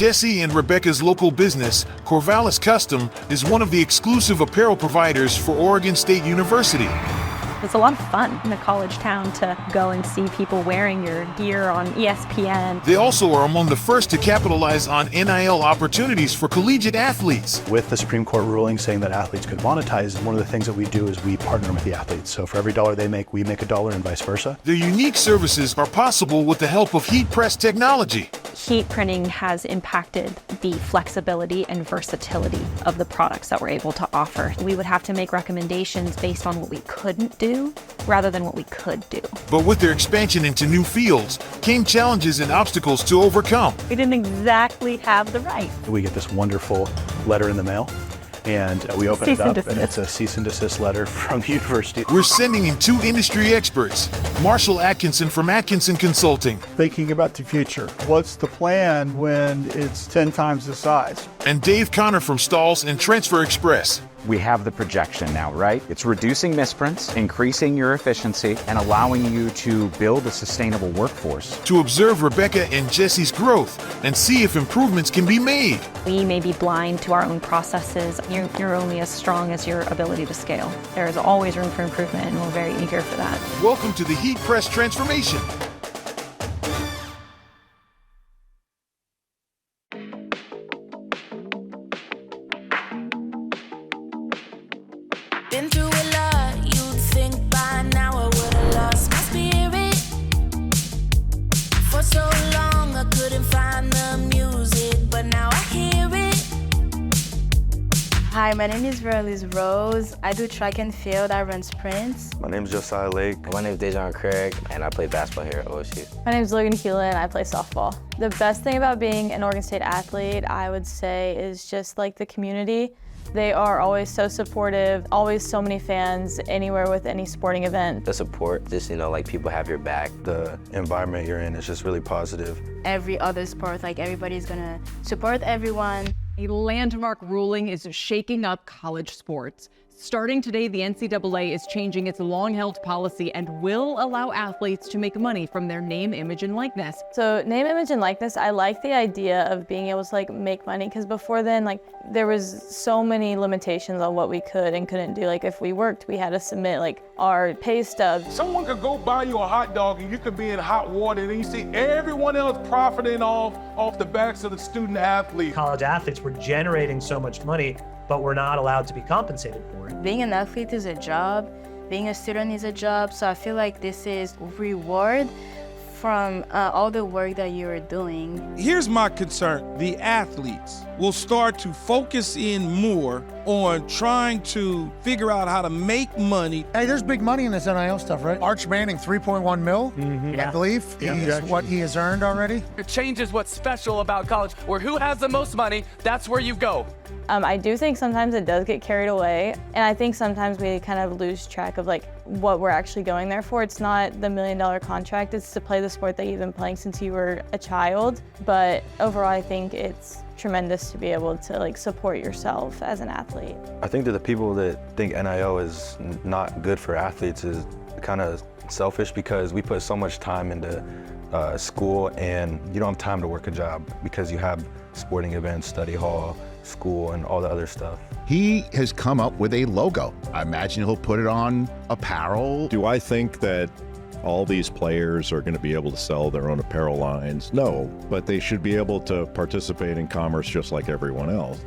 Jesse and Rebecca's local business, Corvallis Custom, is one of the exclusive apparel providers for Oregon State University. It's a lot of fun in a college town to go and see people wearing your gear on ESPN. They also are among the first to capitalize on NIL opportunities for collegiate athletes. With the Supreme Court ruling saying that athletes could monetize, one of the things that we do is we partner with the athletes. So for every dollar they make, we make a dollar and vice versa. Their unique services are possible with the help of heat press technology. Heat printing has impacted the flexibility and versatility of the products that we're able to offer. We would have to make recommendations based on what we couldn't do rather than what we could do. But with their expansion into new fields came challenges and obstacles to overcome. We didn't exactly have the right. We get this wonderful letter in the mail, and we open it up, and it's a cease and desist letter from the university. We're sending in two industry experts, Marshall Atkinson from Atkinson Consulting. Thinking about the future. What's the plan when it's 10 times the size? And Dave Connor from Stahls and Transfer Express. We have the projection now, right? It's reducing misprints, increasing your efficiency, and allowing you to build a sustainable workforce. To observe Rebecca and Jesse's growth and see if improvements can be made. We may be blind to our own processes. You're only as strong as your ability to scale. There is always room for improvement, and we're very eager for that. Welcome to the Heat Press Transformation. Been through a lot, you'd think by now I would've lost my spirit. For so long I couldn't find the music, but now I hear it. Hi, my name is Corvallis Rose. I do track and field, I run sprints. My name is Josiah Lake. My name is Dejon Craig, and I play basketball here at OSU. My name is Logan Hewlin, I play softball. The best thing about being an Oregon State athlete, I would say, is just like the community. They are always so supportive, always so many fans anywhere with any sporting event. The support, just, like people have your back. The environment you're in is just really positive. Every other sport, like everybody's gonna support everyone. A landmark ruling is shaking up college sports. Starting today, the NCAA is changing its long-held policy and will allow athletes to make money from their name, image, and likeness. So name, image, and likeness, I like the idea of being able to make money, because before then, there was so many limitations on what we could and couldn't do. If we worked, we had to submit our pay stub. Someone could go buy you a hot dog and you could be in hot water, and then you see everyone else profiting off the backs of the student athlete. College athletes were generating so much money, but we're not allowed to be compensated for it. Being an athlete is a job, being a student is a job, so I feel like this is reward from all the work that you're doing. Here's my concern. The athletes will start to focus in more on trying to figure out how to make money. Hey, there's big money in this NIL stuff, right? Arch Manning, 3.1 mil, I believe, is what he has earned already. It changes what's special about college, where who has the most money, that's where you go. I do think sometimes it does get carried away, and I think sometimes we kind of lose track of what we're actually going there for. It's not the $1 million contract, it's to play the sport that you've been playing since you were a child. But overall, I think it's tremendous to be able to support yourself as an athlete. I think that the people that think NIL is not good for athletes is kind of selfish, because we put so much time into school, and you don't have time to work a job because you have sporting events, study hall, school, and all the other stuff. He has come up with a logo. I imagine he'll put it on apparel. Do I think that all these players are going to be able to sell their own apparel lines? No, but they should be able to participate in commerce just like everyone else.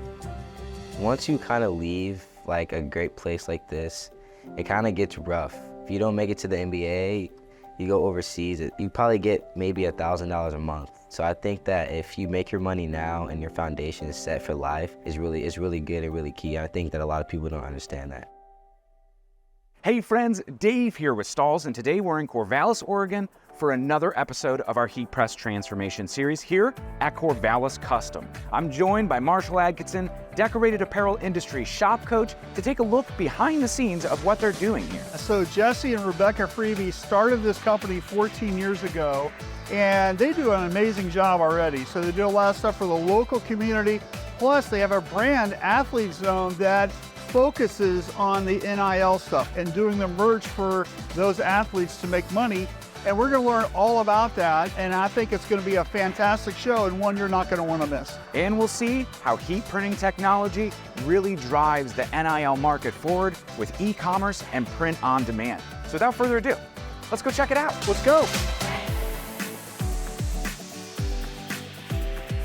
Once you kind of leave a great place like this, it kind of gets rough. If you don't make it to the NBA, you go overseas, you probably get maybe $1,000 a month. So I think that if you make your money now and your foundation is set for life, is really good and really key. I think that a lot of people don't understand that. Hey friends, Dave here with Stahls, and today we're in Corvallis, Oregon for another episode of our Heat Press Transformation series here at Corvallis Custom. I'm joined by Marshall Atkinson, decorated apparel industry shop coach, to take a look behind the scenes of what they're doing here. So Jesse and Rebecca Freeby started this company 14 years ago, and they do an amazing job already. So they do a lot of stuff for the local community, plus they have a brand, Athlete Zone, that focuses on the NIL stuff and doing the merch for those athletes to make money. And we're going to learn all about that. And I think it's going to be a fantastic show and one you're not going to want to miss. And we'll see how heat printing technology really drives the NIL market forward with e-commerce and print on demand. So without further ado, let's go check it out. Let's go.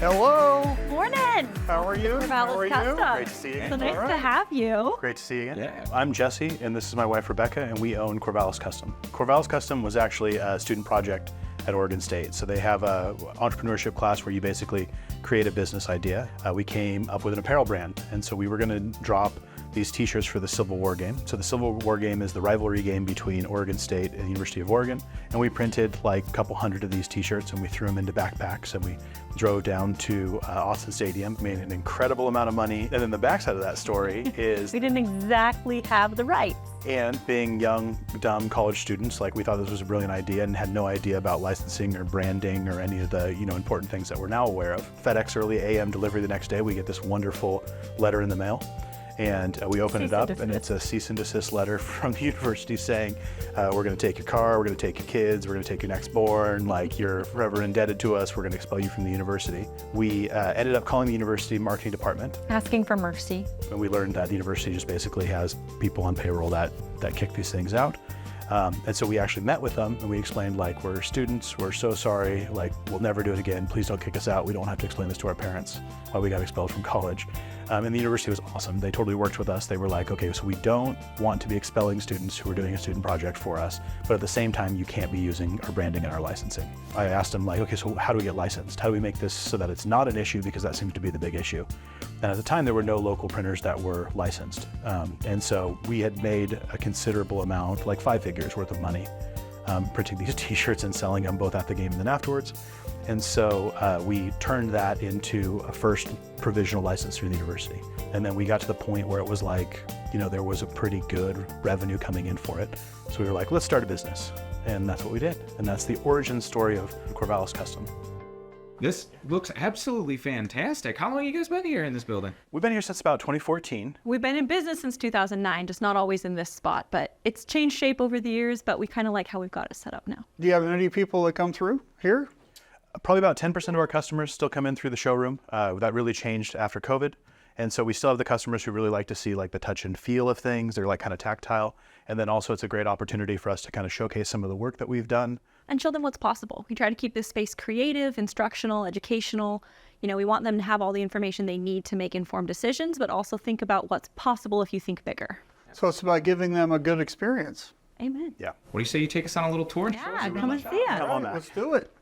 Hello. Morning. How are you? Corvallis Custom. Great to see you again. So nice to have you. Great to see you again. Yeah. I'm Jesse, and this is my wife, Rebecca, and we own Corvallis Custom. Corvallis Custom was actually a student project at Oregon State. So they have a entrepreneurship class where you basically create a business idea. We came up with an apparel brand, and so we were going to drop these t-shirts for the Civil War game. So the Civil War game is the rivalry game between Oregon State and the University of Oregon. And we printed like a couple hundred of these t-shirts and we threw them into backpacks and we drove down to Austin Stadium, made an incredible amount of money. And then the backside of that story is we didn't exactly have the rights. And being young, dumb college students, like we thought this was a brilliant idea and had no idea about licensing or branding or any of the important things that we're now aware of. FedEx early AM delivery the next day, we get this wonderful letter in the mail. And we open it up, and it's a cease and desist letter from the university saying, we're going to take your car, we're going to take your kids, we're going to take your next born, like you're forever indebted to us, we're going to expel you from the university. We ended up calling the university marketing department. Asking for mercy. And we learned that the university just basically has people on payroll that kick these things out. And so we actually met with them and we explained, like, we're students, we're so sorry, like, we'll never do it again, please don't kick us out, we don't have to explain this to our parents why we got expelled from college. And the university was awesome. They totally worked with us. They were like, okay, so we don't want to be expelling students who are doing a student project for us, but at the same time, you can't be using our branding and our licensing. I asked them, like, okay, so how do we get licensed? How do we make this so that it's not an issue, because that seems to be the big issue. And at the time, there were no local printers that were licensed. And so we had made a considerable amount, like 5 figures worth of money, printing these t-shirts and selling them both at the game and then afterwards. And so we turned that into a first provisional license through the university. And then we got to the point where it was like, there was a pretty good revenue coming in for it. So we were like, let's start a business. And that's what we did. And that's the origin story of Corvallis Custom. This looks absolutely fantastic. How long have you guys been here in this building? We've been here since about 2014. We've been in business since 2009, just not always in this spot, but it's changed shape over the years, but we kind of like how we've got it set up now. Do you have any people that come through here? Probably about 10% of our customers still come in through the showroom. That really changed after COVID. And so we still have the customers who really like to see like the touch and feel of things. They're like kind of tactile. And then also it's a great opportunity for us to kind of showcase some of the work that we've done. And show them what's possible. We try to keep this space creative, instructional, educational. We want them to have all the information they need to make informed decisions, but also think about what's possible if you think bigger. So it's about giving them a good experience. Amen. Yeah. What do you say you take us on a little tour? Yeah, come and see it. Come on, let's do it.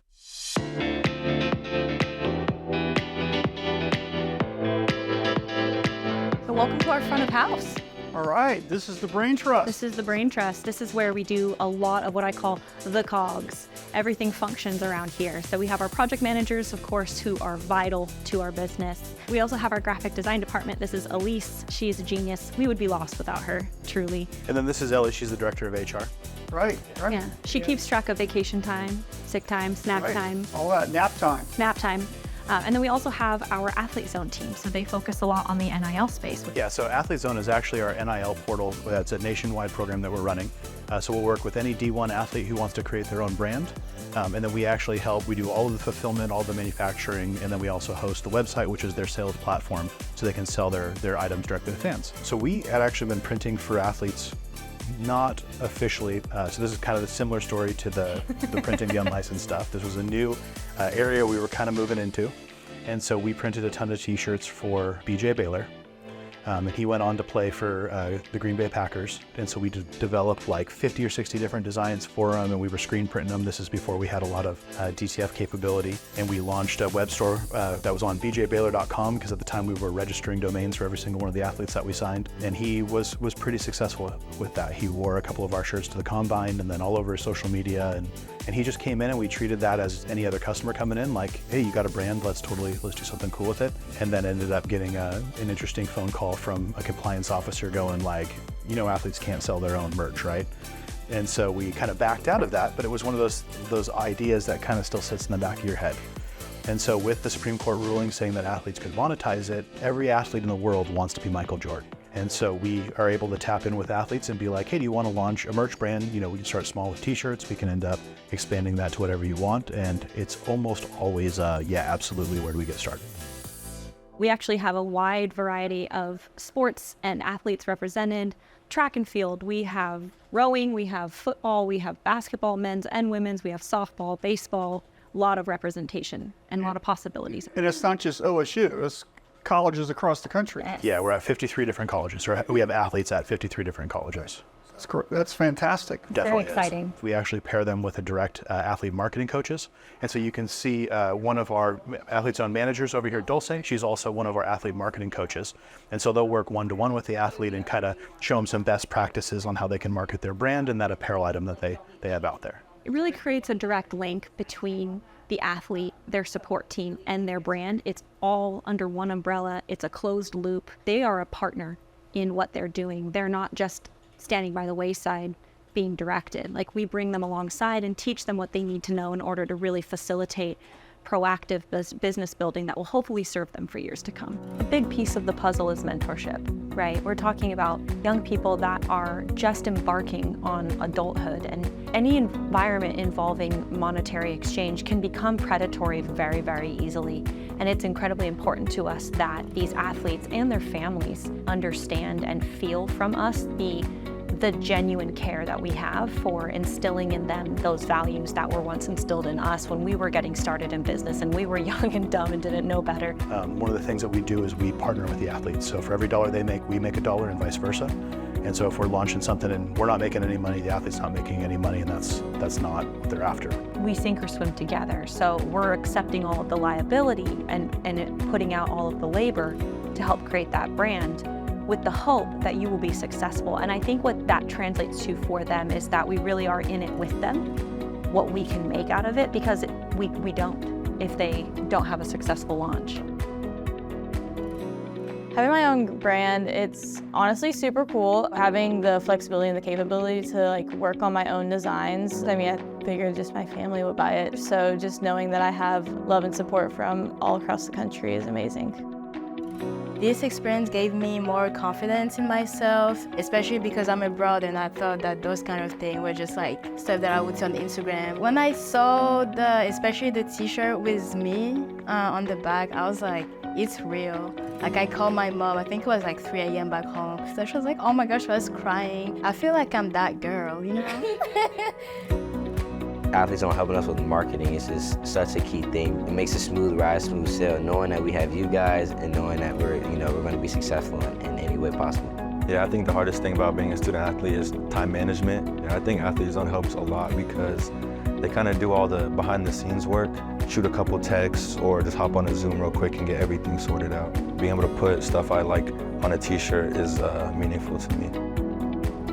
So welcome to our front of house. All right, this is the Brain Trust. This is the Brain Trust. This is where we do a lot of what I call the cogs. Everything functions around here. So we have our project managers, of course, who are vital to our business. We also have our graphic design department. This is Elise. She is a genius. We would be lost without her, truly. And then this is Ellie. She's the director of HR. Right. Yeah, she keeps track of vacation time, sick time, snack time. All that, nap time. Nap time. And then we also have our Athlete Zone team, so they focus a lot on the NIL space. Yeah, so Athlete Zone is actually our NIL portal. That's a nationwide program that we're running. So we'll work with any D1 athlete who wants to create their own brand. And then we actually help. We do all of the fulfillment, all the manufacturing, and then we also host the website, which is their sales platform, so they can sell their items directly to fans. So we had actually been printing for athletes, not officially. So this is kind of a similar story to the printing the unlicensed stuff. This was a new area we were kind of moving into. And so we printed a ton of t-shirts for BJ Baylor. And he went on to play for the Green Bay Packers. And so we developed like 50 or 60 different designs for him, and we were screen printing them. This is before we had a lot of DTF capability. And we launched a web store that was on bjbaylor.com, because at the time we were registering domains for every single one of the athletes that we signed. And he was pretty successful with that. He wore a couple of our shirts to the combine and then all over his social media. And he just came in, and we treated that as any other customer coming in, like, hey, you got a brand, let's do something cool with it. And then ended up getting an interesting phone call from a compliance officer going like, athletes can't sell their own merch, right? And so we kind of backed out of that, but it was one of those ideas that kind of still sits in the back of your head. And so with the Supreme Court ruling saying that athletes could monetize it, every athlete in the world wants to be Michael Jordan. And so we are able to tap in with athletes and be like, hey, do you want to launch a merch brand? You know, we can start small with t-shirts. We can end up expanding that to whatever you want. And it's almost always, yeah, absolutely, where do we get started? We actually have a wide variety of sports and athletes represented. Track and field, we have rowing, we have football, we have basketball, men's and women's, we have softball, baseball, a lot of representation and a lot of possibilities. And it's not just OSU, it's colleges across the country. Yeah, we're at 53 different colleges. We have athletes at 53 different colleges. That's fantastic. Definitely Very exciting. We actually pair them with a direct athlete marketing coaches. And so you can see one of our athletes on managers over here, Dulce. She's also one of our athlete marketing coaches. And so they'll work one-to-one with the athlete and kind of show them some best practices on how they can market their brand and that apparel item that they have out there. It really creates a direct link between the athlete, their support team, and their brand. It's all under one umbrella. It's a closed loop. They are a partner in what they're doing. They're not just standing by the wayside being directed. Like, we bring them alongside and teach them what they need to know in order to really facilitate proactive business building that will hopefully serve them for years to come. A big piece of the puzzle is mentorship, right? We're talking about young people that are just embarking on adulthood, and any environment involving monetary exchange can become predatory very, very easily. And it's incredibly important to us that these athletes and their families understand and feel from us the genuine care that we have for instilling in them those values that were once instilled in us when we were getting started in business and we were young and dumb and didn't know better. One of the things that we do is we partner with the athletes. So for every dollar they make, we make a dollar, and vice versa. And so if we're launching something and we're not making any money, the athlete's not making any money, and that's not what they're after. We sink or swim together. So we're accepting all of the liability and putting out all of the labor to help create that brand, with the hope that you will be successful. And I think what that translates to for them is that we really are in it with them, what we can make out of it, because we don't if they don't have a successful launch. Having my own brand, it's honestly super cool. Having the flexibility and the capability to like work on my own designs. I mean, I figured just my family would buy it. So just knowing that I have love and support from all across the country is amazing. This experience gave me more confidence in myself, especially because I'm abroad and I thought that those kind of things were just like stuff that I would see on Instagram. When I saw especially the t-shirt with me on the back, I was like, it's real. Like, I called my mom, I think it was like 3 a.m. back home. So she was like, oh my gosh, I was crying. I feel like I'm that girl, you know? Athletes are helping us with marketing. It's just such a key thing. It makes a smooth ride, smooth sail, knowing that we have you guys and knowing that we're going to be successful in any way possible. Yeah, I think the hardest thing about being a student athlete is time management. And I think Athlete Zone helps a lot because they kind of do all the behind the scenes work, shoot a couple texts or just hop on a Zoom real quick and get everything sorted out. Being able to put stuff I like on a t-shirt is meaningful to me.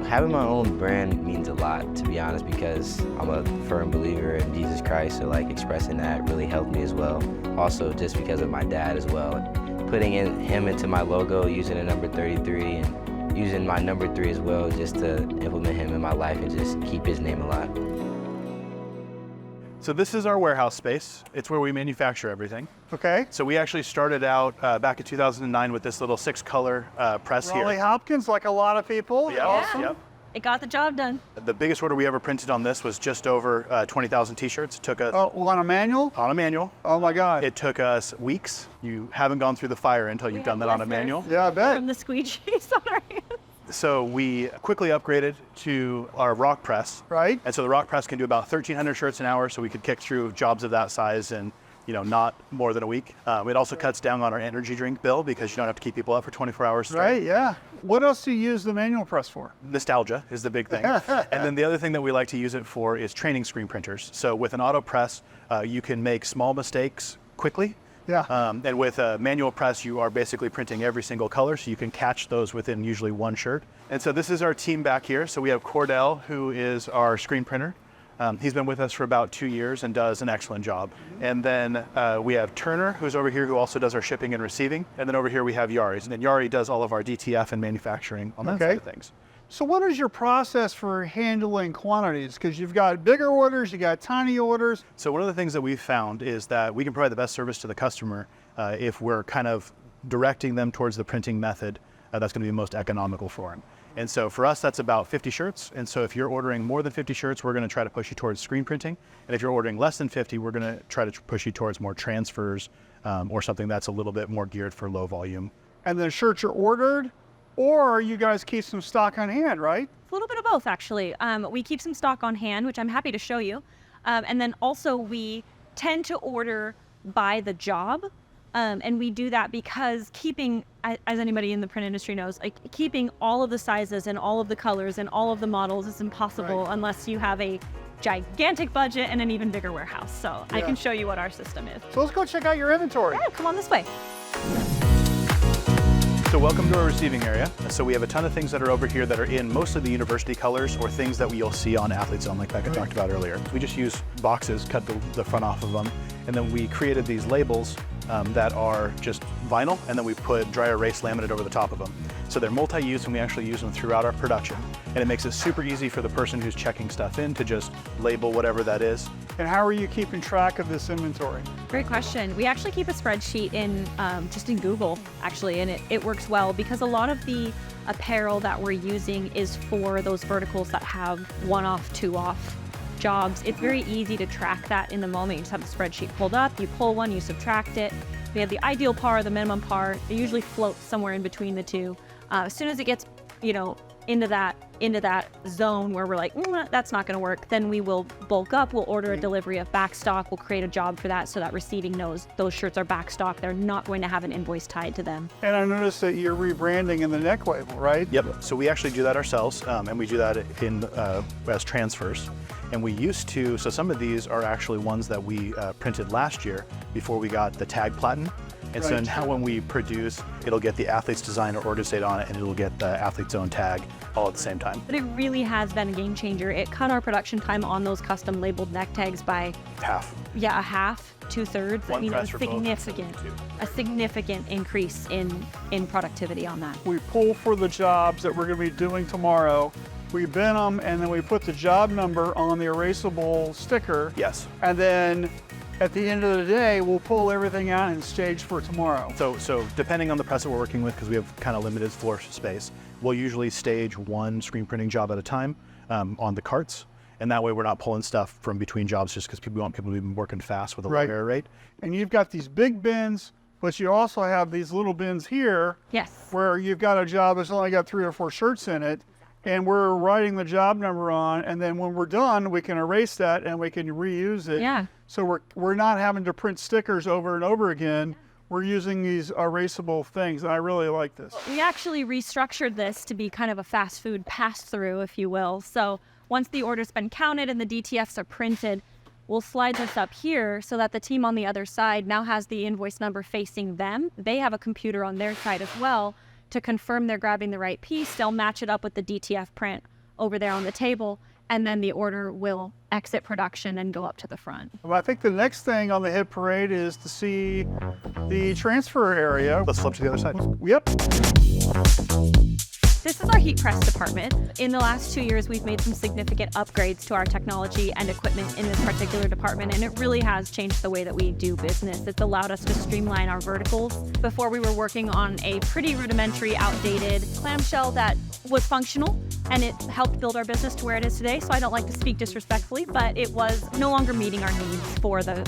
Having my own brand means a lot, to be honest, because I'm a firm believer in Jesus Christ, so like expressing that really helped me as well. Also just because of my dad as well. Putting him into my logo, using the number 33 and using my number 3 as well, just to implement him in my life and just keep his name alive. So this is our warehouse space. It's where we manufacture everything. Okay. So we actually started out back in 2009 with this little 6-color press here. Raleigh Hopkins, like a lot of people. Yep. Awesome. Yep. It got the job done. The biggest order we ever printed on this was just over 20,000 t-shirts. It took us... Oh, on a manual? On a manual. Oh my God. It took us weeks. You haven't gone through the fire until you've done that on a manual. Yeah, I bet. From the squeegees on our hands. So we quickly upgraded to our rock press. Right. And so the rock press can do about 1,300 shirts an hour, so we could kick through jobs of that size in, not more than a week. It also cuts down on our energy drink bill because you don't have to keep people up for 24 hours straight. Right, yeah. What else do you use the manual press for? Nostalgia is the big thing. And then the other thing that we like to use it for is training screen printers. So with an auto press, you can make small mistakes quickly. Yeah. And with a manual press, you are basically printing every single color, so you can catch those within usually one shirt. And so this is our team back here. So we have Cordell, who is our screen printer. He's been with us for about 2 years and does an excellent job. And then we have Turner, who's over here, who also does our shipping and receiving. And then over here we have Yari. And then Yari does all of our DTF and manufacturing on that side of things. So what is your process for handling quantities? Because you've got bigger orders, you got tiny orders. So one of the things that we've found is that we can provide the best service to the customer if we're kind of directing them towards the printing method that's going to be most economical for him. And so for us, that's about 50 shirts. And so if you're ordering more than 50 shirts, we're going to try to push you towards screen printing. And if you're ordering less than 50, we're going to try to push you towards more transfers or something that's a little bit more geared for low volume. And the shirts are ordered, or you guys keep some stock on hand, right? A little bit of both, actually. We keep some stock on hand, which I'm happy to show you. And then also we tend to order by the job. And we do that because keeping, as anybody in the print industry knows, like keeping all of the sizes and all of the colors and all of the models is impossible unless you have a gigantic budget and an even bigger warehouse. So I can show you what our system is. So let's go check out your inventory. Yeah, come on this way. So welcome to our receiving area. So we have a ton of things that are over here that are in mostly the university colors or things that you'll see on Athlete's Zone like Becca talked about earlier. We just use boxes, cut the front off of them, and then we created these labels that are just vinyl, and then we put dry erase laminate over the top of them. So they're multi-use, and we actually use them throughout our production. And it makes it super easy for the person who's checking stuff in to just label whatever that is. And how are you keeping track of this inventory? Great question. We actually keep a spreadsheet in just in Google, actually, and it works well because a lot of the apparel that we're using is for those verticals that have one-off, two-off jobs. It's very easy to track that in the moment. You just have the spreadsheet pulled up, you pull one, you subtract it. We have the ideal par, the minimum par. It usually floats somewhere in between the two. As soon as it gets, into that zone where we're like, that's not going to work, then we will bulk up. We'll order a delivery of back stock. We'll create a job for that so that receiving knows those shirts are back stock. They're not going to have an invoice tied to them. And I noticed that you're rebranding in the neck label, right? Yep. So we actually do that ourselves, and we do that in as transfers. And we used to, so some of these are actually ones that we printed last year before we got the tag platinum. And so now when we produce, it'll get the athlete's design or order date on it, and it'll get the athlete's own tag all at the same time. But it really has been a game changer. It cut our production time on those custom labeled neck tags by half. Yeah, a half, 2/3. One press a for both. a significant increase in productivity on that. We pull for the jobs that we're going to be doing tomorrow. We bin them, and then we put the job number on the erasable sticker. Yes. And then at the end of the day, we'll pull everything out and stage for tomorrow. So depending on the press that we're working with, because we have kind of limited floor space, we'll usually stage one screen printing job at a time on the carts. And that way we're not pulling stuff from between jobs just because we want people to be working fast with a low error rate. And you've got these big bins, but you also have these little bins here. Yes. Where you've got a job that's only got 3 or 4 shirts in it. And we're writing the job number on, and then when we're done, we can erase that and we can reuse it. Yeah. So we're not having to print stickers over and over again. We're using these erasable things, and I really like this. We actually restructured this to be kind of a fast food pass-through, if you will. So once the order's been counted and the DTFs are printed, we'll slide this up here so that the team on the other side now has the invoice number facing them. They have a computer on their side as well to confirm they're grabbing the right piece. They'll match it up with the DTF print over there on the table, and then the order will exit production and go up to the front. Well, I think the next thing on the hit parade is to see the transfer area. Let's flip to the other side. Yep. This is our heat press department. In the last 2 years, we've made some significant upgrades to our technology and equipment in this particular department, and it really has changed the way that we do business. It's allowed us to streamline our verticals. Before, we were working on a pretty rudimentary, outdated clamshell that was functional, and it helped build our business to where it is today. So I don't like to speak disrespectfully, but it was no longer meeting our needs for the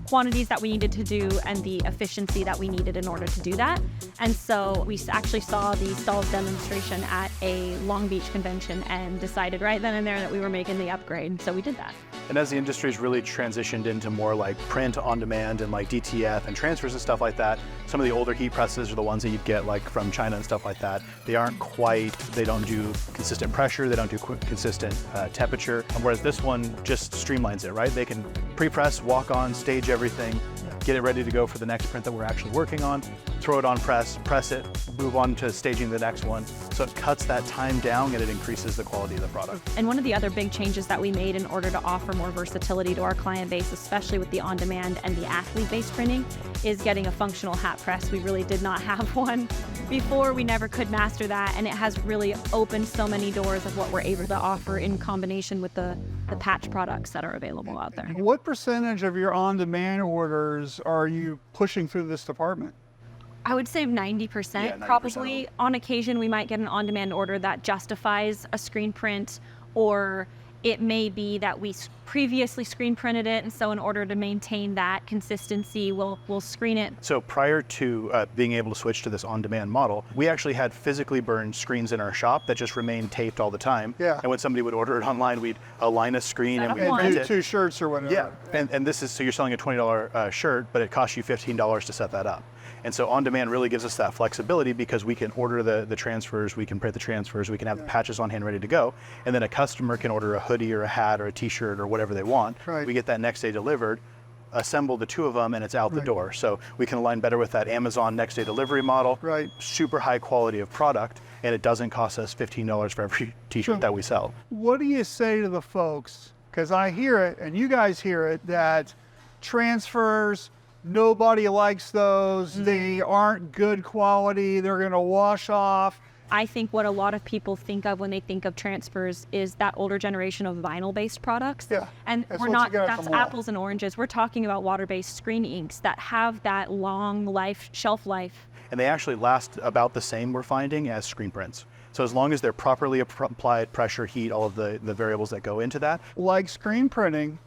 quantities that we needed to do and the efficiency that we needed in order to do that. And so we actually saw the Stahls demonstration at a Long Beach convention and decided right then and there that we were making the upgrade. So we did that. And as the industry's really transitioned into more like print on demand and like DTF and transfers and stuff like that, some of the older heat presses are the ones that you'd get like from China and stuff like that. They aren't quite, they don't do consistent pressure, they don't do consistent temperature, whereas this one just streamlines it, right? They can pre-press, walk on, stage everything, get it ready to go for the next print that we're actually working on, throw it on press it, move on to staging the next one. So it cuts that time down and it increases the quality of the product. And one of the other big changes that we made in order to offer more versatility to our client base, especially with the on-demand and the athlete-based printing, is getting a functional hat press. We really did not have one before. We never could master that, and it has really opened so many doors of what we're able to offer in combination with the patch products that are available out there. What percentage of your on-demand orders are you pushing through this department? I would say 90%. Yeah, 90% Probably on occasion we might get an on-demand order that justifies a screen print, or it may be that we previously screen printed it, and so in order to maintain that consistency, we'll screen it. So prior to being able to switch to this on-demand model, we actually had physically burned screens in our shop that just remained taped all the time. Yeah. And when somebody would order it online, we'd align a screen and we'd print And it. 2 shirts or whatever. Yeah, and this is, so you're selling a $20 shirt, but it costs you $15 to set that up. And so on-demand really gives us that flexibility because we can order the transfers, we can print the transfers, we can have the patches on hand ready to go, and then a customer can order a hoodie or a hat or a t-shirt or whatever they want. Right. We get that next day delivered, assemble the 2 of them, and it's out the door. So we can align better with that Amazon next day delivery model. Right. Super high quality of product, and it doesn't cost us $15 for every t-shirt that we sell. What do you say to the folks, because I hear it, and you guys hear it, that transfers, nobody likes those, they aren't good quality, they're going to wash off. I think what a lot of people think of when they think of transfers is that older generation of vinyl-based products. Yeah, and that's we're what not, you got that's from Wall. apples and oranges. We're talking about water-based screen inks that have that long shelf life. And they actually last about the same, we're finding, as screen prints. So as long as they're properly applied, pressure, heat, all of the variables that go into that. Like screen printing,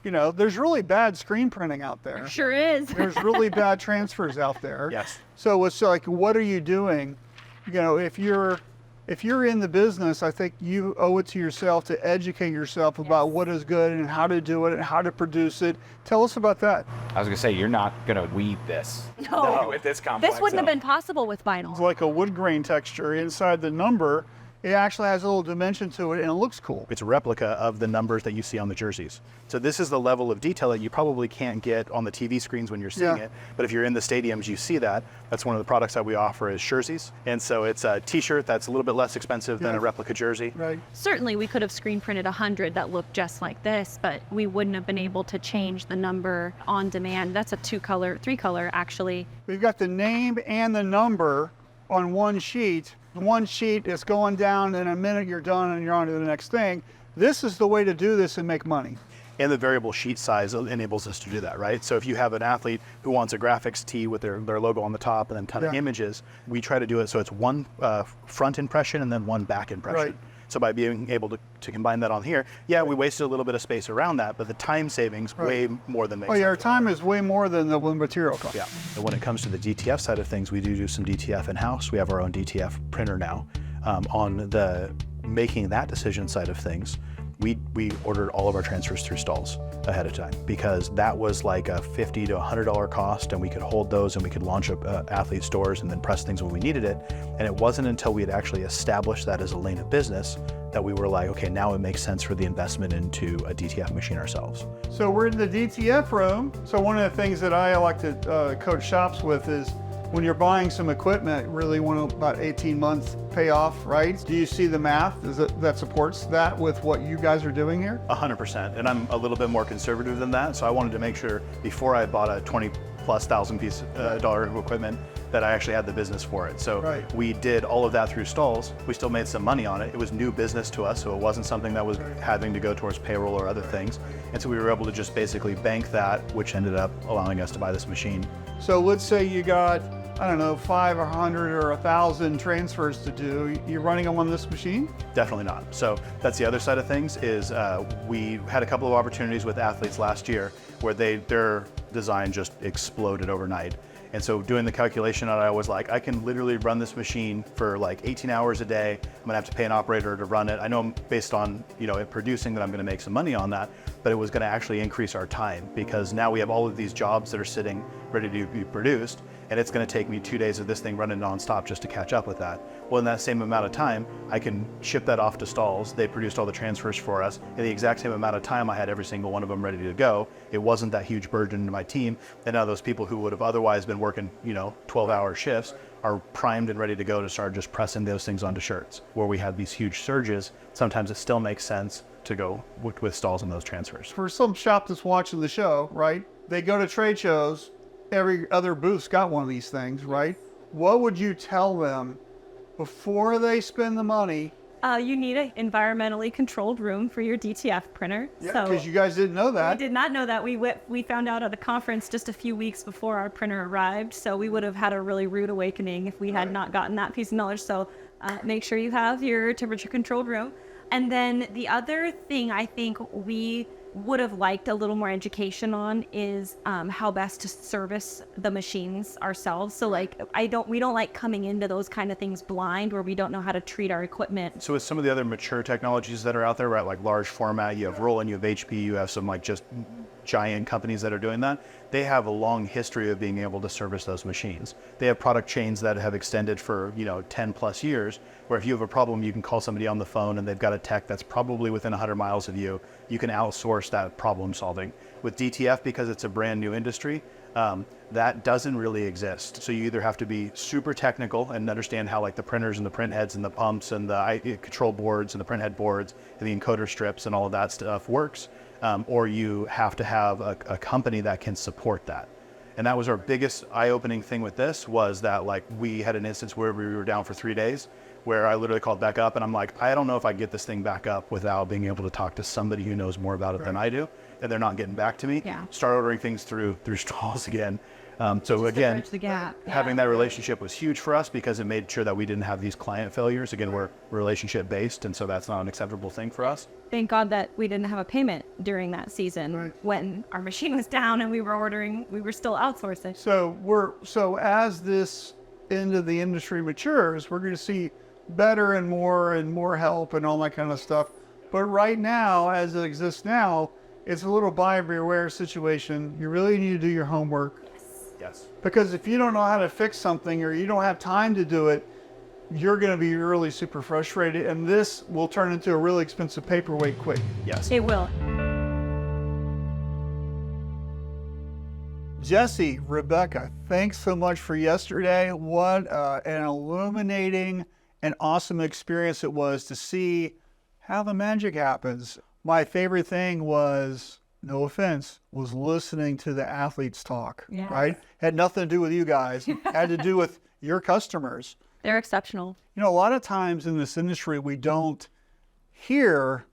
you know, there's really bad screen printing out there. Sure is. There's really bad transfers out there. Yes. So it's like, what are you doing? You know, if you're in the business, I think you owe it to yourself to educate yourself about what is good and how to do it and how to produce it. Tell us about that. I was gonna say, you're not gonna weave this. No. With this complex. This wouldn't have been possible with vinyl. It's like a wood grain texture inside the number. It actually has a little dimension to it and it looks cool. It's a replica of the numbers that you see on the jerseys. So this is the level of detail that you probably can't get on the TV screens when you're seeing it. But if you're in the stadiums, you see that. That's one of the products that we offer is jerseys. And so it's a t-shirt that's a little bit less expensive than a replica jersey. Right. Certainly we could have screen printed 100 that looked just like this, but we wouldn't have been able to change the number on demand. That's a 3-color actually. We've got the name and the number on one sheet. One sheet is going down, in a minute you're done and you're on to the next thing. This is the way to do this and make money. And the variable sheet size enables us to do that, right? So if you have an athlete who wants a graphics tee with their logo on the top and then a ton of images, we try to do it so it's one front impression and then one back impression. Right. So by being able to combine that on here, yeah, we wasted a little bit of space around that, but the time savings way more than makes sense. Our time is way more than the material cost. Yeah. And when it comes to the DTF side of things, we do some DTF in-house. We have our own DTF printer now. On the making that decision side of things, we ordered all of our transfers through Stahls ahead of time because that was like a $50 to $100 cost, and we could hold those and we could launch up athlete stores and then press things when we needed it. And it wasn't until we had actually established that as a lane of business that we were like, okay, now it makes sense for the investment into a DTF machine ourselves. So we're in the DTF room. So one of the things that I like to coach shops with is when you're buying some equipment, really want about 18 months payoff, right? Do you see the math that supports that with what you guys are doing here? 100%, and I'm a little bit more conservative than that, so I wanted to make sure before I bought a $20,000+ dollar of equipment that I actually had the business for it. So we did all of that through Stahls. We still made some money on it. It was new business to us, so it wasn't something that was having to go towards payroll or other things. And so we were able to just basically bank that, which ended up allowing us to buy this machine. So let's say you got, I don't know, 5 or 100 or 1,000 transfers to do. You're running them on this machine? Definitely not. So that's the other side of things is we had a couple of opportunities with athletes last year where their design just exploded overnight. And so doing the calculation on it, I was like, I can literally run this machine for like 18 hours a day. I'm gonna have to pay an operator to run it. I know based on it producing that I'm gonna make some money on that, but it was gonna actually increase our time because now we have all of these jobs that are sitting ready to be produced, and it's gonna take me 2 days of this thing running nonstop just to catch up with that. Well, in that same amount of time, I can ship that off to Stahls. They produced all the transfers for us. In the exact same amount of time, I had every single one of them ready to go. It wasn't that huge burden to my team. And now those people who would have otherwise been working, 12-hour shifts are primed and ready to go to start just pressing those things onto shirts. Where we had these huge surges, sometimes it still makes sense to go with Stahls and those transfers. For some shop that's watching the show, right? They go to trade shows, every other booth's got one of these things, right? What would you tell them before they spend the money You need an environmentally controlled room for your DTF printer. Yeah, because you guys didn't know that. We did not know that. We found out at a conference just a few weeks before our printer arrived, so we would have had a really rude awakening if we had not gotten that piece of knowledge. So make sure you have your temperature controlled room. And then the other thing I think we would have liked a little more education on is how best to service the machines ourselves. So like we don't like coming into those kind of things blind where we don't know how to treat our equipment. So with some of the other mature technologies that are out there, right, like large format, you have Roland, you have HP, you have some like just giant companies that are doing that. They have a long history of being able to service those machines. They have product chains that have extended for 10 plus years, where if you have a problem, you can call somebody on the phone and they've got a tech that's probably within 100 miles of you. You can outsource that problem solving. With DTF, because it's a brand new industry, that doesn't really exist. So you either have to be super technical and understand how like the printers and the print heads and the pumps and the control boards and the print head boards and the encoder strips and all of that stuff works, or you have to have a company that can support that. And that was our biggest eye-opening thing with this, was that like we had an instance where we were down for 3 days, where I literally called back up and I'm like, I don't know if I get this thing back up without being able to talk to somebody who knows more about it than I do, and they're not getting back to me. Start ordering things through Stahls again. So again, having that relationship was huge for us because it made sure that we didn't have these client failures. Again, we're relationship based, and so that's not an acceptable thing for us. Thank God that we didn't have a payment during that season when our machine was down and we were still outsourcing. So as this end of the industry matures, we're going to see better and more help and all that kind of stuff. But right now, as it exists now, it's a little buyer beware situation. You really need to do your homework. Yes. Because if you don't know how to fix something or you don't have time to do it, you're going to be really super frustrated, and this will turn into a really expensive paperweight quick. Yes. It will. Jesse, Rebecca, thanks so much for yesterday. What an illuminating and awesome experience it was to see how the magic happens. My favorite thing was, no offense, was listening to the athletes talk, right? Had nothing to do with you guys. Had to do with your customers. They're exceptional. You know, a lot of times in this industry, we don't hear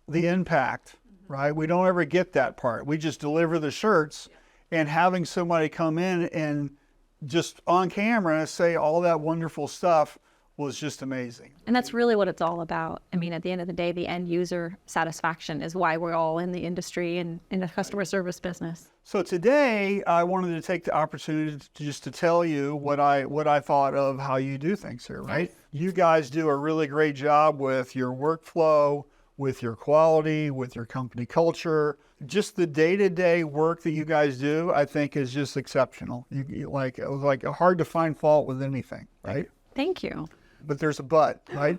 the impact, right? We don't ever get that part. We just deliver the shirts, and having somebody come in and just on camera say all that wonderful stuff was just amazing. And that's really what it's all about. I mean, at the end of the day, the end user satisfaction is why we're all in the industry and in the customer service business. So today, I wanted to take the opportunity to tell you what I thought of how you do things here, right? You guys do a really great job with your workflow, with your quality, with your company culture. Just the day-to-day work that you guys do, I think, is just exceptional. It was like hard to find fault with anything, right? Thank you. But there's a but, right?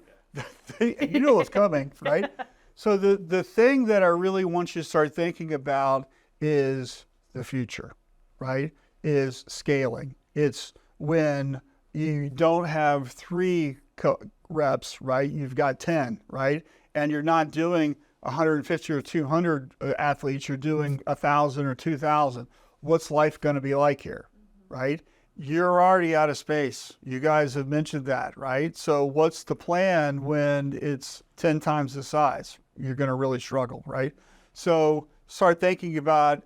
You know what's coming, right? So the thing that I really want you to start thinking about is the future, right? Is scaling. It's when you don't have 3 reps, right? You've got 10, right? And you're not doing 150 or 200 athletes, you're doing 1,000 or 2,000. What's life going to be like here, right? You're already out of space. You guys have mentioned that, right? So what's the plan when it's 10 times the size? You're going to really struggle, right? So start thinking about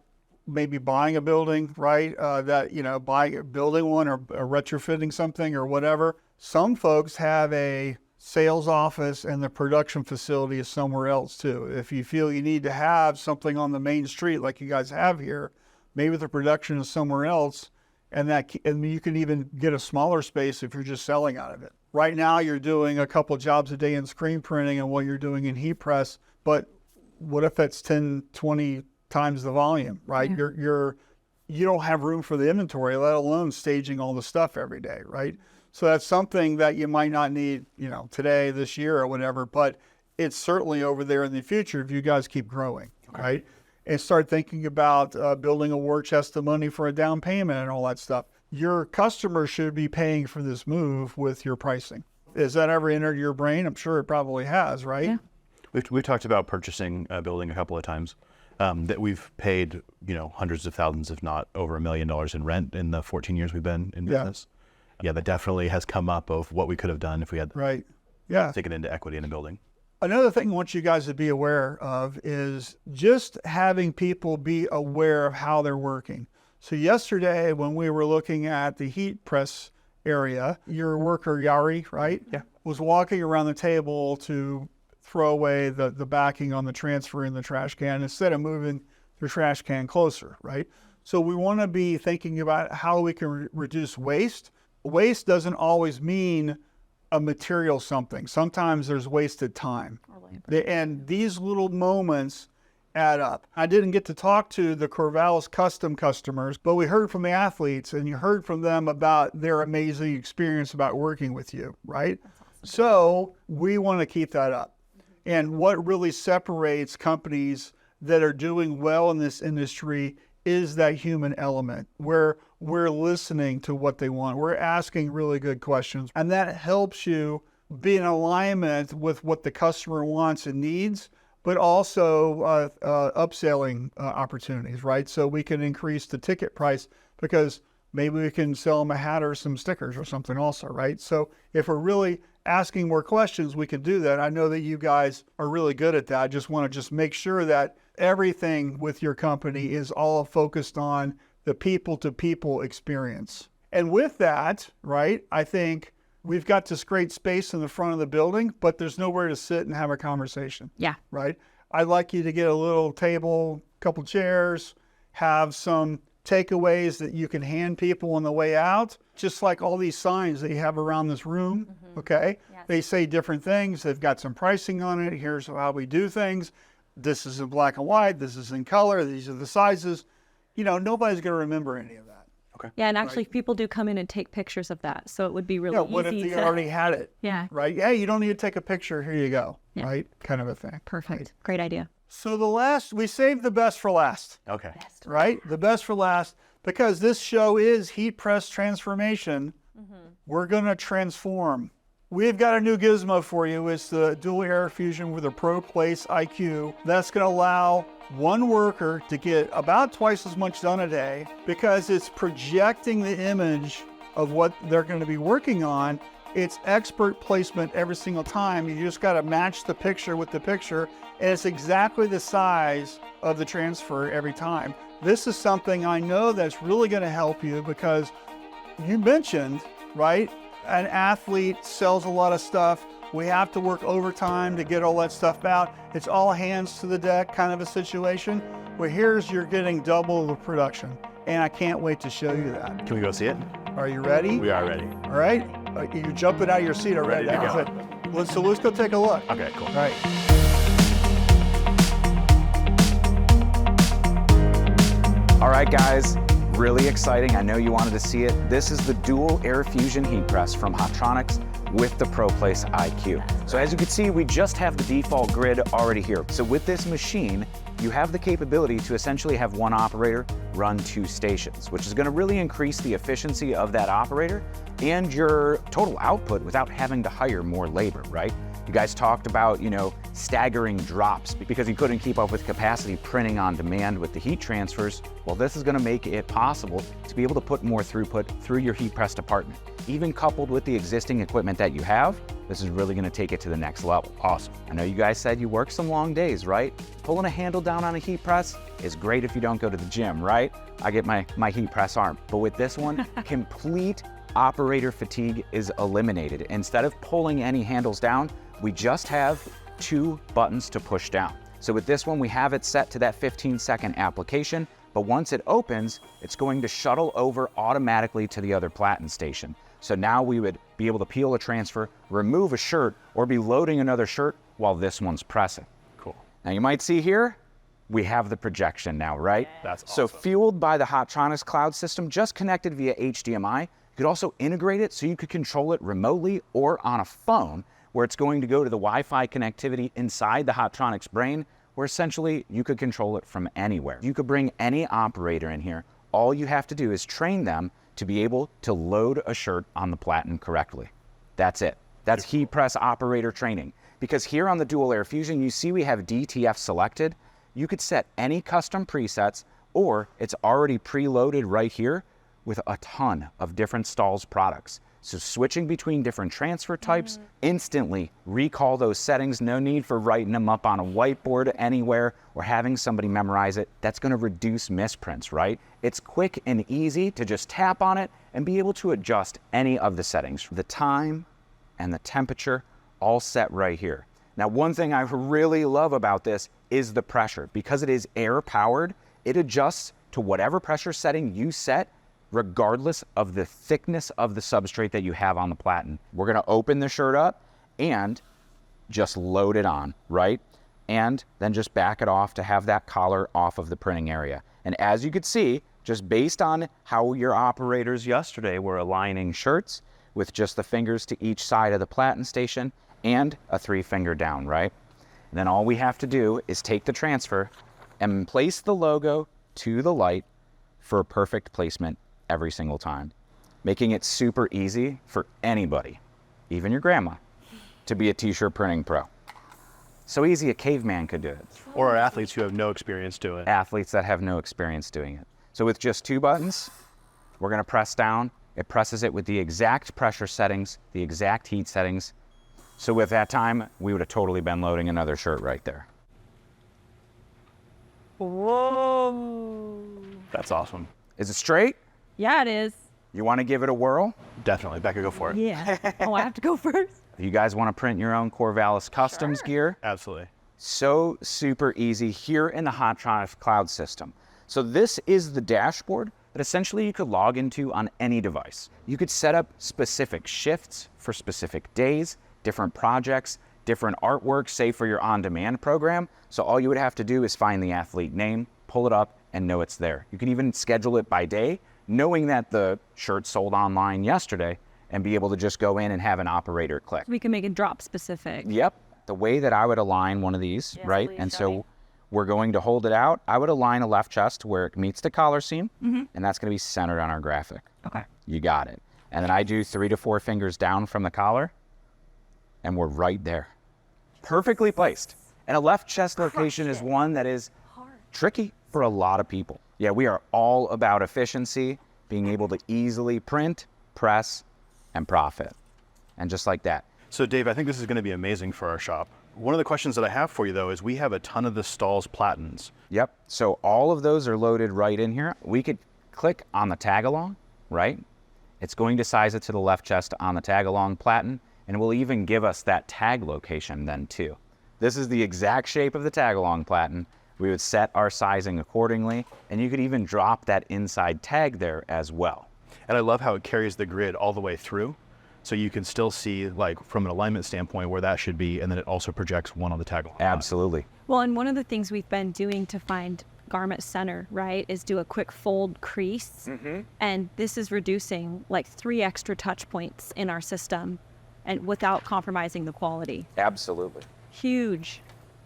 maybe buying a building, right? Building one or retrofitting something or whatever. Some folks have a sales office and the production facility is somewhere else too. If you feel you need to have something on the main street like you guys have here, maybe the production is somewhere else. And you can even get a smaller space if you're just selling out of it. Right now, you're doing a couple jobs a day in screen printing and what you're doing in heat press, but what if that's 10, 20 times the volume, right? Yeah. You don't have room for the inventory, let alone staging all the stuff every day, right? So that's something that you might not need, today, this year, or whatever, but it's certainly over there in the future if you guys keep growing, right? And start thinking about building a war chest of money for a down payment and all that stuff. Your customers should be paying for this move with your pricing. Has that ever entered your brain? I'm sure it probably has, right? Yeah. We've talked about purchasing a building a couple of times. That we've paid, hundreds of thousands, if not over $1 million in rent in the 14 years we've been in business. Yeah, that definitely has come up of what we could have done if we had. Right. Yeah. take it into equity in a building. Another thing I want you guys to be aware of is just having people be aware of how they're working. So yesterday when we were looking at the heat press area, your worker, Yari, right? Yeah. Was walking around the table to throw away the backing on the transfer in the trash can instead of moving the trash can closer, right? So we want to be thinking about how we can reduce waste. Waste doesn't always mean a material something. Sometimes there's wasted time. And these little moments add up. I didn't get to talk to the Corvallis Custom customers, but we heard from the athletes and you heard from them about their amazing experience about working with you, right? So we want to keep that up. And what really separates companies that are doing well in this industry is that human element where we're listening to what they want. We're asking really good questions. And that helps you be in alignment with what the customer wants and needs, but also upselling opportunities, right? So we can increase the ticket price because maybe we can sell them a hat or some stickers or something also, right? So if we're really asking more questions, we can do that. I know that you guys are really good at that. I just want to just make sure that everything with your company is all focused on the people-to-people experience. And with that, right, I think we've got this great space in the front of the building, but there's nowhere to sit and have a conversation. Yeah. Right? I'd like you to get a little table, couple chairs, have some takeaways that you can hand people on the way out, just like all these signs that you have around this room, okay? Yes. They say different things. They've got some pricing on it. Here's how we do things. This is in black and white. This is in color. These are the sizes. You know, nobody's going to remember any of that. Okay. Yeah, and actually people do come in and take pictures of that. So it would be really easy. What if they already had it? Yeah. Right? Yeah, you don't need to take a picture. Here you go. Yeah. Right? Kind of a thing. Perfect. Right? Great idea. So we saved the best for last. Okay. Right? The best for last. Because this show is Heat Press Transformation. We're going to transform. We've got a new gizmo for you. It's the dual air fusion with a Pro Place IQ. That's going to allow one worker to get about twice as much done a day because it's projecting the image of what they're going to be working on. It's expert placement every single time. You just got to match the picture with the picture, and it's exactly the size of the transfer every time. This is something I know that's really going to help you because you mentioned, right, an athlete sells a lot of stuff. We have to work overtime to get all that stuff out. It's all hands to the deck kind of a situation. Well, here's you're getting double the production, and I can't wait to show you that. Can we go see it? Are you ready? We are ready. All right. You're jumping out of your seat already. Ready to go. That's it. So let's go take a look. Okay, cool. All right. All right, guys, really exciting. I know you wanted to see it. This is the dual air fusion heat press from Hotronix with the Pro Place IQ. So as you can see, we just have the default grid already here. So with this machine, you have the capability to essentially have one operator run 2 stations, which is going to really increase the efficiency of that operator and your total output without having to hire more labor, right? You guys talked about, staggering drops because you couldn't keep up with capacity printing on demand with the heat transfers. Well, this is going to make it possible to be able to put more throughput through your heat press department. Even coupled with the existing equipment that you have, this is really going to take it to the next level. Awesome. I know you guys said you work some long days, right? Pulling a handle down on a heat press is great if you don't go to the gym, right? I get my heat press arm. But with this one, complete operator fatigue is eliminated. Instead of pulling any handles down, we just have 2 buttons to push down. So with this one, we have it set to that 15-second application, but once it opens, it's going to shuttle over automatically to the other platen station. So now we would be able to peel a transfer, remove a shirt, or be loading another shirt while this one's pressing. Cool. Now you might see here, we have the projection now, right? That's awesome. So fueled by the Hotronix cloud system, just connected via HDMI, you could also integrate it so you could control it remotely or on a phone, where it's going to go to the Wi-Fi connectivity inside the Hotronix brain, where essentially you could control it from anywhere. You could bring any operator in here. All you have to do is train them to be able to load a shirt on the platen correctly. That's it. That's heat press operator training. Because here on the dual air fusion, you see we have DTF selected. You could set any custom presets, or it's already preloaded right here with a ton of different Stahls products. So switching between different transfer types, instantly recall those settings. No need for writing them up on a whiteboard anywhere or having somebody memorize it. That's going to reduce misprints, right? It's quick and easy to just tap on it and be able to adjust any of the settings. The time and the temperature all set right here. Now, one thing I really love about this is the pressure. Because it is air powered, it adjusts to whatever pressure setting you set, regardless of the thickness of the substrate that you have on the platen. We're gonna open the shirt up and just load it on, right? And then just back it off to have that collar off of the printing area. And as you could see, just based on how your operators yesterday were aligning shirts with just the fingers to each side of the platen station and a 3-finger down, right? And then all we have to do is take the transfer and place the logo to the light for a perfect placement every single time, making it super easy for anybody, even your grandma, to be a t-shirt printing pro. So easy a caveman could do it. Or our athletes who have no experience doing it. Athletes that have no experience doing it. So with just 2 buttons, we're gonna press down. It presses it with the exact pressure settings, the exact heat settings. So with that time, we would have totally been loading another shirt right there. Whoa. That's awesome. Is it straight? Yeah, it is. You want to give it a whirl? Definitely. Becca, go for it. Yeah. Oh, I have to go first? You guys want to print your own Corvallis Customs gear? Absolutely. So super easy here in the Hotronic cloud system. So this is the dashboard that essentially you could log into on any device. You could set up specific shifts for specific days, different projects, different artwork, say for your on-demand program. So all you would have to do is find the athlete name, pull it up, and know it's there. You can even schedule it by day, knowing that the shirt sold online yesterday, and be able to just go in and have an operator click. We can make it drop specific. Yep. The way that I would align one of these, Yes, right? please, And show so me. we're going to hold it out. I would align a left chest where it meets the collar seam, Mhm. and that's going to be centered on our graphic. Okay. You got it. And then I do 3 to 4 fingers down from the collar, and we're right there. Perfectly placed. And a left chest location is one that is tricky for a lot of people. Yeah, we are all about efficiency, being able to easily print, press, and profit. And just like that. So Dave, I think this is going to be amazing for our shop. One of the questions that I have for you though is we have a ton of the Stahls platens. Yep, so all of those are loaded right in here. We could click on the tag along, right? It's going to size it to the left chest on the tag along platen, and it will even give us that tag location then too. This is the exact shape of the tag along platen. We would set our sizing accordingly, and you could even drop that inside tag there as well. And I love how it carries the grid all the way through. So you can still see, like, from an alignment standpoint where that should be, and then it also projects one on the tag along. Absolutely. Well, and one of the things we've been doing to find garment center, right, is do a quick fold crease. And this is reducing like 3 extra touch points in our system and without compromising the quality. Absolutely. Huge.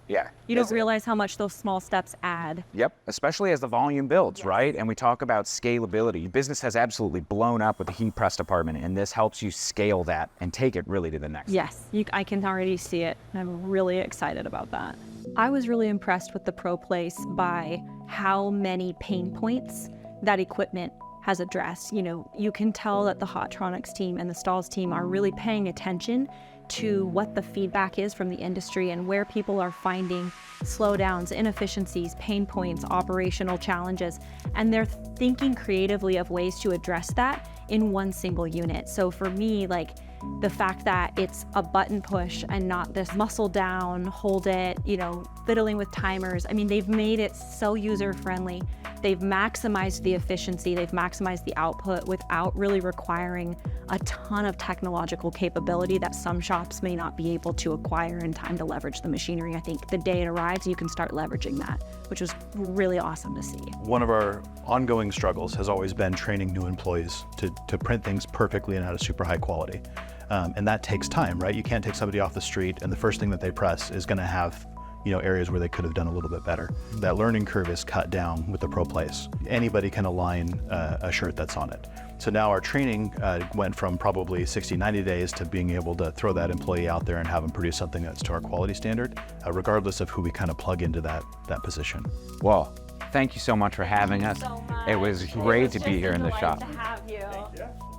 Yeah. You don't realize how much those small steps add. Yep, especially as the volume builds, right? And we talk about scalability. Business has absolutely blown up with the heat press department, and this helps you scale that and take it really to the next Yes, I can already see it. And I'm really excited about that. I was really impressed with the Pro Place by how many pain points that equipment has addressed. You know, you can tell that the Hotronics team and the Stahls team are really paying attention to what the feedback is from the industry and where people are finding slowdowns, inefficiencies, pain points, operational challenges, and they're thinking creatively of ways to address that in one single unit. So for me, like, the fact that it's a button push and not this muscle down, hold it, you know, fiddling with timers. I mean, they've made it so user-friendly. They've maximized the efficiency, they've maximized the output without really requiring a ton of technological capability that some shops may not be able to acquire in time to leverage the machinery. I think the day it arrives, you can start leveraging that, which was really awesome to see. One of our ongoing struggles has always been training new employees to print things perfectly and at a super high quality. And that takes time, right? You can't take somebody off the street and the first thing that they press is gonna have, you know, areas where they could have done a little bit better. That learning curve is cut down with the Pro Place. Anybody can align a shirt that's on it. So now our training went from probably 60, 90 days to being able to throw that employee out there and have them produce something that's to our quality standard, regardless of who we kind of plug into that position. Well, thank you so much for having us. It was great to be here in the shop.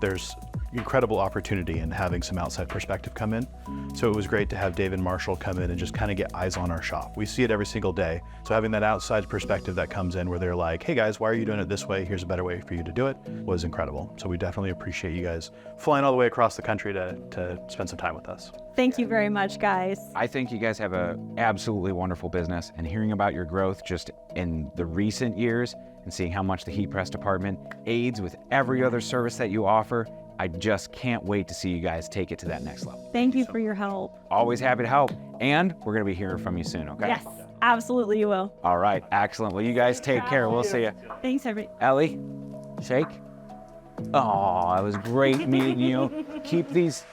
There's incredible opportunity in having some outside perspective come in. So it was great to have Dave and Marshall come in and just kind of get eyes on our shop. We see it every single day. So having that outside perspective that comes in where they're like, hey guys, why are you doing it this way? Here's a better way for you to do it, was incredible. So we definitely appreciate you guys flying all the way across the country to spend some time with us. Thank you very much, guys. I think you guys have an absolutely wonderful business, and hearing about your growth just in the recent years and seeing how much the heat press department aids with every other service that you offer, I just can't wait to see you guys take it to that next level. Thank you for your help. Always happy to help, and we're going to be hearing from you soon, okay? Yes, absolutely you will. All right, excellent. Well, you guys take care. We'll see you. Thanks, everybody. Ellie, shake. Oh, it was great meeting you. Keep these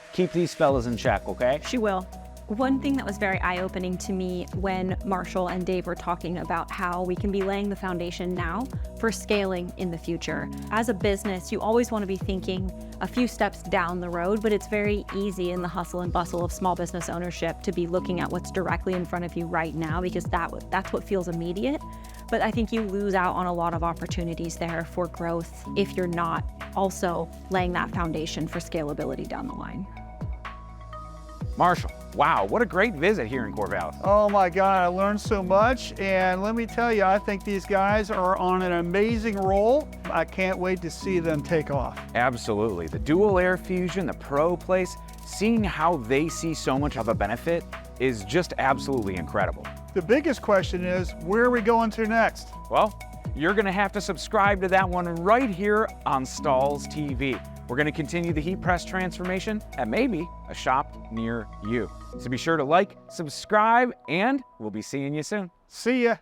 fellas in check, okay? She will. One thing that was very eye-opening to me when Marshall and Dave were talking about how we can be laying the foundation now for scaling in the future. As a business, you always want to be thinking a few steps down the road, but it's very easy in the hustle and bustle of small business ownership to be looking at what's directly in front of you right now, because that's what feels immediate. But I think you lose out on a lot of opportunities there for growth if you're not also laying that foundation for scalability down the line. Marshall, wow, what a great visit here in Corvallis. Oh my God, I learned so much, and let me tell you, I think these guys are on an amazing roll. I can't wait to see them take off. Absolutely. The dual air fusion, the Pro Place, seeing how they see so much of a benefit is just absolutely incredible. The biggest question is, where are we going to next? Well, you're gonna have to subscribe to that one right here on Stahls TV. We're gonna continue the heat press transformation at maybe a shop near you. So be sure to like, subscribe, and we'll be seeing you soon. See ya.